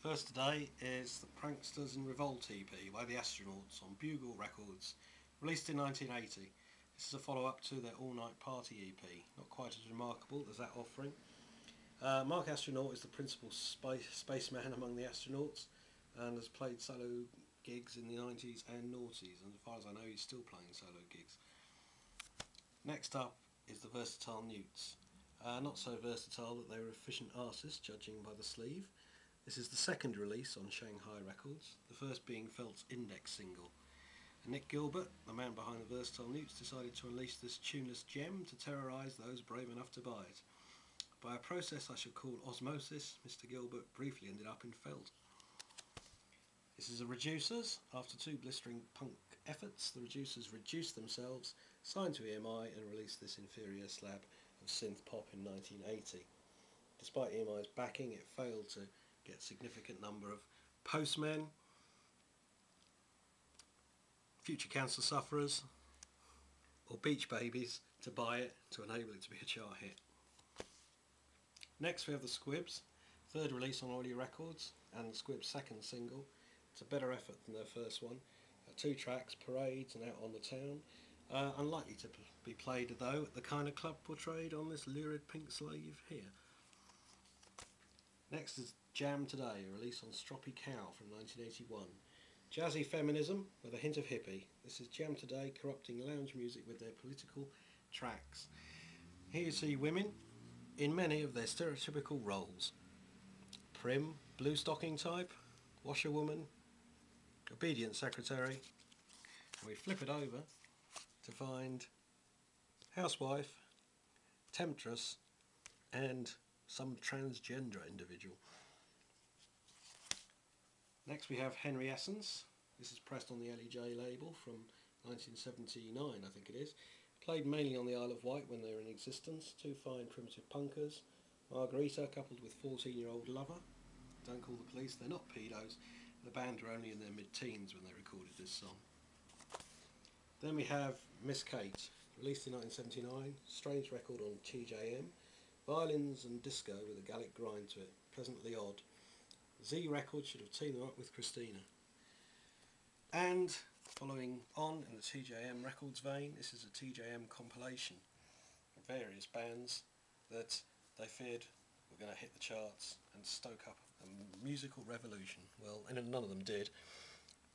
First today is the Pranksters in Revolt EP by the Astronauts on Bugle Records, released in 1980. This is a follow-up to their All Night Party EP, not quite as remarkable as that offering. Mark Astronaut is the principal spaceman among the astronauts and has played solo gigs in the 90s and noughties, and as far as I know he's still playing solo gigs. Next up is the Versatile Newts. Not so versatile that they were efficient artists, judging by the sleeve. This is the second release on Shanghai Records, the first being Felt's index single. And Nick Gilbert, the man behind the Versatile Newts, decided to unleash this tuneless gem to terrorise those brave enough to buy it. By a process I shall call osmosis, Mr. Gilbert briefly ended up in Felt. This is the Reducers. After two blistering punk efforts, the Reducers reduced themselves, signed to EMI and released this inferior slab of synth pop in 1980. Despite EMI's backing, it failed to get a significant number of postmen, future cancer sufferers or beach babies to buy it to enable it to be a chart hit. Next we have the Squibs, third release on Audio Records and the Squibs' second single. It's a better effort than their first one. 2 tracks, Parades and Out on the Town. Unlikely to be played though at the kind of club portrayed on this lurid pink slave here. Next is Jam Today, a release on Stroppy Cow from 1981. Jazzy feminism with a hint of hippie. This is Jam Today corrupting lounge music with their political tracks. Here you see women in many of their stereotypical roles. Prim, blue stocking type, washerwoman, obedient secretary. And we flip it over to find housewife, temptress and some transgender individual. Next we have Henry Essence. This is pressed on the LEJ label from 1979, I think it is. Played mainly on the Isle of Wight when they were in existence. 2 fine primitive punkers. Margarita coupled with 14-year-old lover. Don't call the police, they're not pedos. The band were only in their mid-teens when they recorded this song. Then we have Miss Kate, released in 1979. Strange record on TJM. Violins and disco with a Gallic grind to it, pleasantly odd. Z Records should have teamed them up with Christina. And following on in the TJM Records vein, this is a TJM compilation of various bands that they feared were going to hit the charts and stoke up a musical revolution. Well, and none of them did.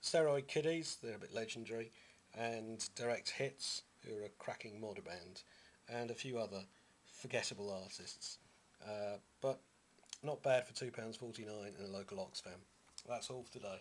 Steroid Kiddies, they're a bit legendary, and Direct Hits, who are a cracking mod band, and a few other forgettable artists, but not bad for £2.49 in a local Oxfam. That's all for today.